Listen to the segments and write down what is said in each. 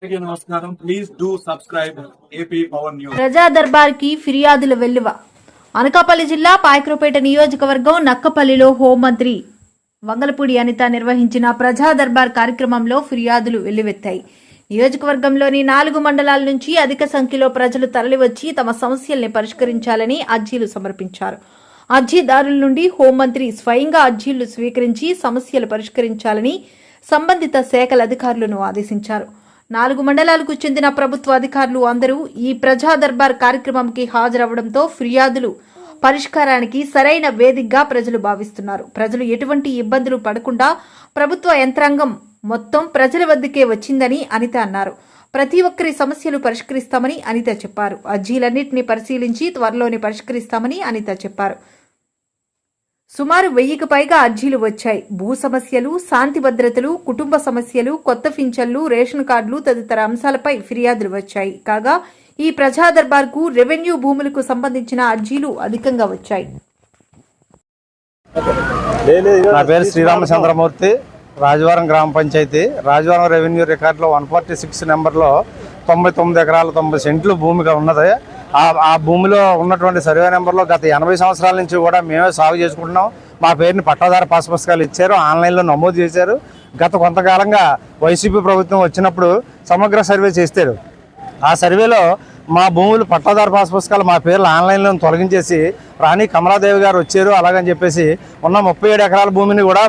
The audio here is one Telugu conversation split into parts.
నమస్కారం. Please do subscribe AP power news. ప్రజా దర్బార్ కి ఫిర్యాదుల వెల్లువ. అనకాపల్లి జిల్లా పాయక్రోపేట నియోజకవర్గం నక్కపల్లిలో హోంమంత్రి వంగలపూడి అనిత నిర్వహించిన ప్రజా దర్బార్ కార్యక్రమంలో ఫిర్యాదులు వెల్లువెత్తాయి. నియోజకవర్గంలోని 4 మండలాల నుంచి అధిక సంఖ్యలో ప్రజలు తరలివచ్చి తమ సమస్యల్ని పరిష్కరించాలని అర్జీలు సమర్పించారు. అర్జీదారుల నుండి హోంమంత్రి స్వయంగా అర్జీలు స్వీకరించి సమస్యలు పరిష్కరించాలని సంబంధిత శాఖల అధికారులను ఆదేశించారు. 4 మండలాలకు చెందిన ప్రభుత్వ అధికారులు అందరూ ఈ ప్రజా దర్బార్ కార్యక్రమంకి హాజరవడంతో ఫిర్యాదులు పరిష్కారానికి సరైన వేదికగా ప్రజలు భావిస్తున్నారు. ప్రజలు ఎటువంటి ఇబ్బందులు పడకుండా ప్రభుత్వ యంత్రాంగం మొత్తం ప్రజల వద్దకే వచ్చిందని అనిత అన్నారు. ప్రతి ఒక్కరి సమస్యలు పరిష్కరిస్తామని అనిత చెప్పారు. అర్జీలన్నింటినీ పరిశీలించి త్వరలోనే పరిష్కరిస్తామని అనిత చెప్పారు. సుమారు 1000కి పైగా అర్జీలు వచ్చాయి. భూ సమస్యలు, శాంతి భద్రతలు, కుటుంబ సమస్యలు, కొత్త పింఛన్లు, రేషన్ కార్డులు తదితర అంశాలపై ఫిర్యాదులు వచ్చాయి. కాగా ఈ ప్రజా దర్బార్కు రెవెన్యూ భూములకు సంబంధించిన అర్జీలు అధికంగా వచ్చాయి. నా పేరు శ్రీరామచంద్రమూర్తి, రాజవరం గ్రామ పంచాయతీ. రాజవరం రెవెన్యూ రికార్డులో 146 నెంబర్లో 99 ఎకరాల 90 సెంట్లు భూమిగా ఉన్నది. ఆ భూమిలో ఉన్నటువంటి సర్వే నెంబర్లో గత 80 సంవత్సరాల నుంచి కూడా మేమే సాగు చేసుకుంటున్నాం. మా పేరుని పట్టాదారు పాస్ పుస్తకాలు ఇచ్చారు, ఆన్లైన్లో నమోదు చేశారు. గత కొంతకాలంగా వైసీపీ ప్రభుత్వం వచ్చినప్పుడు సమగ్ర సర్వే చేస్తారు. ఆ సర్వేలో మా భూములు పట్టాదారు పాస్ పుస్తకాలు మా పేర్లు ఆన్లైన్లో తొలగించేసి రాణి కమలాదేవి గారు వచ్చారు. అలాగని చెప్పేసి ఉన్న 37 ఎకరాల భూమిని కూడా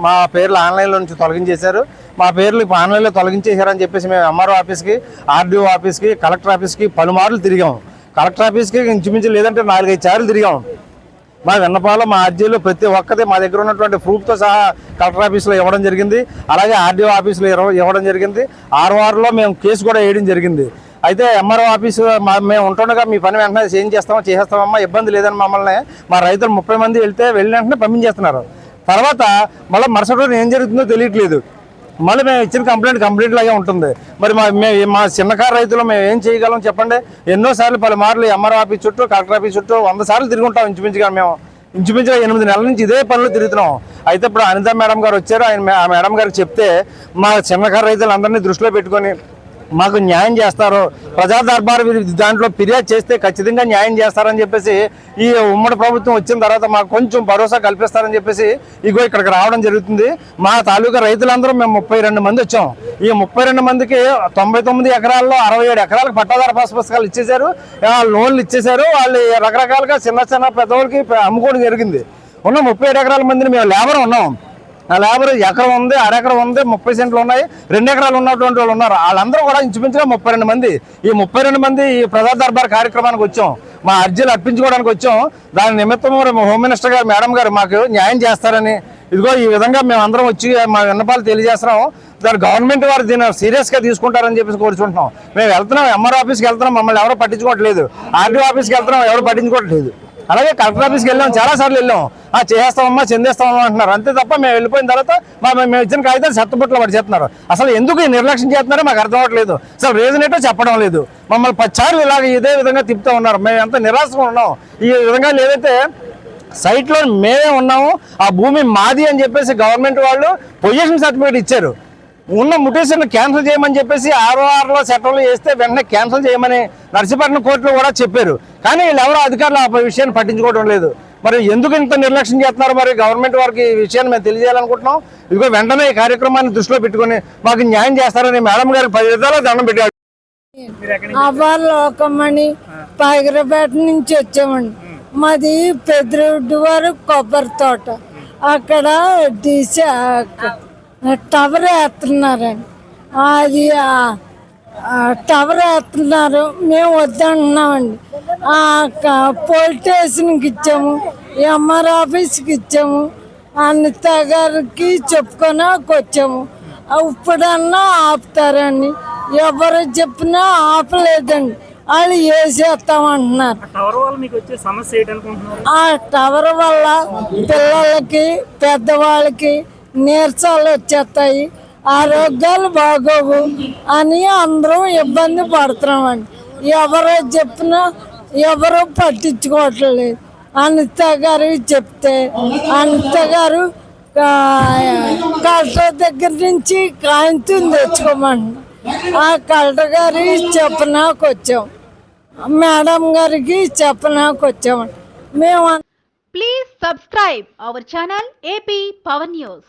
మా పేర్లు ఆన్లైన్లో నుంచి తొలగించేశారు. మా పేర్లు ఆన్లైన్లో తొలగించేశారని చెప్పేసి మేము ఎంఆర్ఓ ఆఫీస్కి, ఆర్డీఓ ఆఫీస్కి, కలెక్టర్ ఆఫీస్కి పలుమార్లు తిరిగాము. కలెక్టర్ ఆఫీస్కి ఇంచుమించు లేదంటే 4-5 సార్లు తిరిగాము. మా విన్నపాలు, మా అర్జీలు ప్రతి ఒక్కటి మా దగ్గర ఉన్నటువంటి ప్రూఫ్తో సహా కలెక్టర్ ఆఫీస్లో ఇవ్వడం జరిగింది. అలాగే ఆర్డీఓ ఆఫీస్లో ఇవ్వడం జరిగింది. RORలో మేము కేసు కూడా వేయడం జరిగింది. అయితే ఎంఆర్ఓ ఆఫీసు మేము ఉంటుండగా మీ పని వెంటనే ఏం చేసేస్తామమ్మా, ఇబ్బంది లేదని మమ్మల్ని మా రైతులు 30 మంది వెళ్ళిన వెంటనే పంపించేస్తున్నారు. తర్వాత మళ్ళీ మరుసటి రోజు ఏం జరుగుతుందో తెలియట్లేదు. మళ్ళీ మేము ఇచ్చిన కంప్లైంట్ లాగే ఉంటుంది. మరి మా చిన్నకారు రైతులు మేము ఏం చేయగలం చెప్పండి? ఎన్నోసార్లు పలుమార్లు ఎంఆర్ఓ ఆఫీస్ చుట్టూ, కలెక్టర్ ఆఫీస్ చుట్టూ 100 సార్లు తిరుగుంటాం. ఇంచుమించుగా 8 నెలల నుంచి ఇదే పనులు తిరుగుతున్నాం. అయితే ఇప్పుడు అనిత మేడం గారు వచ్చారు. ఆ మేడం గారికి చెప్తే మా చిన్నకారు రైతులందరినీ దృష్టిలో పెట్టుకొని మాకు న్యాయం చేస్తారు, ప్రజా దర్బార్ దాంట్లో ఫిర్యాదు చేస్తే ఖచ్చితంగా న్యాయం చేస్తారని చెప్పేసి ఈ ఉమ్మడి ప్రభుత్వం వచ్చిన తర్వాత మాకు కొంచెం భరోసా కల్పిస్తారని చెప్పేసి ఇక్కడికి రావడం జరుగుతుంది. మా తాలూకా రైతులందరూ మేము 32 మంది వచ్చాం. ఈ 32 మందికి 99 ఎకరాల్లో 67 ఎకరాలకు పట్టాదారు పాస్ పుస్తకాలు ఇచ్చేశారు, లోన్లు ఇచ్చేశారు. వాళ్ళు రకరకాలుగా చిన్న పెద్దవాళ్ళకి అమ్ముకోవడం జరిగింది. ఉన్న 37 ఎకరాల మందిని మేము లేబర్ ఉన్నాం. ఆ లేబర్ ఎకరం ఉంది, అరెకరం ఉంది, 30 సెంట్లు ఉన్నాయి, 2 ఎకరాలు ఉన్నటువంటి వాళ్ళు ఉన్నారు. వాళ్ళందరూ కూడా ఇంచుమించుగా 32 మంది. ఈ 32 మంది ఈ ప్రజా దర్బార్ కార్యక్రమానికి వచ్చాం. మా అర్జీలు అర్పించుకోవడానికి వచ్చాం. దాని నిమిత్తం హోమ్ మినిస్టర్ గారు, మేడం గారు మాకు న్యాయం చేస్తారని ఇదిగో ఈ విధంగా మేము అందరం వచ్చి మా విన్నపాలు తెలియజేస్తున్నాం. దాని గవర్నమెంట్ వారు దీన్ని సీరియస్గా తీసుకుంటారని చెప్పేసి కోరుకుంటున్నాం. మేము వెళ్తున్నాం, ఎంఆర్ఓ ఆఫీస్కి వెళ్తున్నాం, మమ్మల్ని ఎవరో పట్టించుకోవట్లేదు. ఆర్డీఓ ఆఫీస్కి వెళ్తున్నాం, ఎవరు పట్టించుకోవట్లేదు. అలాగే కలెక్టర్ ఆఫీస్కి వెళ్ళాం, చాలాసార్లు వెళ్ళాం. చేస్తామమ్మా, చెందేస్తామమ్మా అంటున్నారు. అంతే తప్ప మేము వెళ్ళిపోయిన తర్వాత మేము ఇచ్చిన కాగితాలు చెత్తబుట్టలో పడి చేస్తున్నారు. అసలు ఎందుకు ఈ నిర్లక్ష్యం చేస్తున్నారో మాకు అర్థం అవ్వట్లేదు. అసలు రీజన్ ఏంటో చెప్పడం లేదు. మమ్మల్ని 10 సార్లు ఇలాగ ఇదే విధంగా తిప్పుతూ ఉన్నారు. మేము ఎంత నిరాశగా ఉన్నాం. ఈ విధంగా లేదైతే సైట్లో మేమే ఉన్నాము, ఆ భూమి మాది అని చెప్పేసి గవర్నమెంట్ వాళ్ళు పొజిషన్ సర్టిఫికేట్ ఇచ్చారు. ఉన్న ముటేషన్ క్యాన్సిల్ చేయమని చెప్పేసి RORలో చట్టంలో వేస్తే వెంటనే క్యాన్సిల్ చేయమని నర్సీపట్నం కోర్టులో కూడా చెప్పారు. కానీ వీళ్ళెవరో అధికారులు ఆ విషయాన్ని పట్టించుకోవడం లేదు. మరి ఎందుకు ఇంత నిర్లక్ష్యం చేస్తున్నారు? మరి గవర్నమెంట్ వారికి ఈ విషయాన్ని మేము తెలియజేయాలనుకుంటున్నాం. ఇదిగో వెంటనే ఈ కార్యక్రమాన్ని దృష్టిలో పెట్టుకుని మాకు న్యాయం చేస్తారని మేడం గారికి 10 విధాలు దండం పెట్టారు. లోకమణి పాయకరపేట నుంచి వచ్చామండి. మాది పెద్దరెడ్డి వారు కొబ్బరి తోట. అక్కడ టవర్ వేస్తున్నారండి. అది టవర్ వేస్తున్నారు, మేము వద్దంటున్నామండి. పోలీస్ స్టేషన్కి ఇచ్చాము, ఎంఆర్ ఆఫీస్కి ఇచ్చాము, అనిత గారికి చెప్పుకొని వచ్చాము. ఇప్పుడన్నా ఆపుతారండి. ఎవరు చెప్పినా ఆపలేదండి. వాళ్ళు వేసేస్తామంటున్నారు. ఆ టవర్ వల్ల పిల్లలకి, పెద్దవాళ్ళకి నీరసాలు వచ్చేస్తాయి, ఆరోగ్యాలు బాగోవు అని అందరం ఇబ్బంది పడుతున్నామండి. ఎవరో చెప్పినా ఎవరో పట్టించుకోవట్లేదు. అనిత గారికి చెప్తే అనిత గారు కలెక్టర్ దగ్గర నుంచి కాగితం తెచ్చుకోమంటున్నారు. ఆ కలెక్టర్ గారి చెప్పనాకు వచ్చాం, మేడం గారికి చెప్పనాకు వచ్చాం మేము. Please subscribe our channel AP Power News.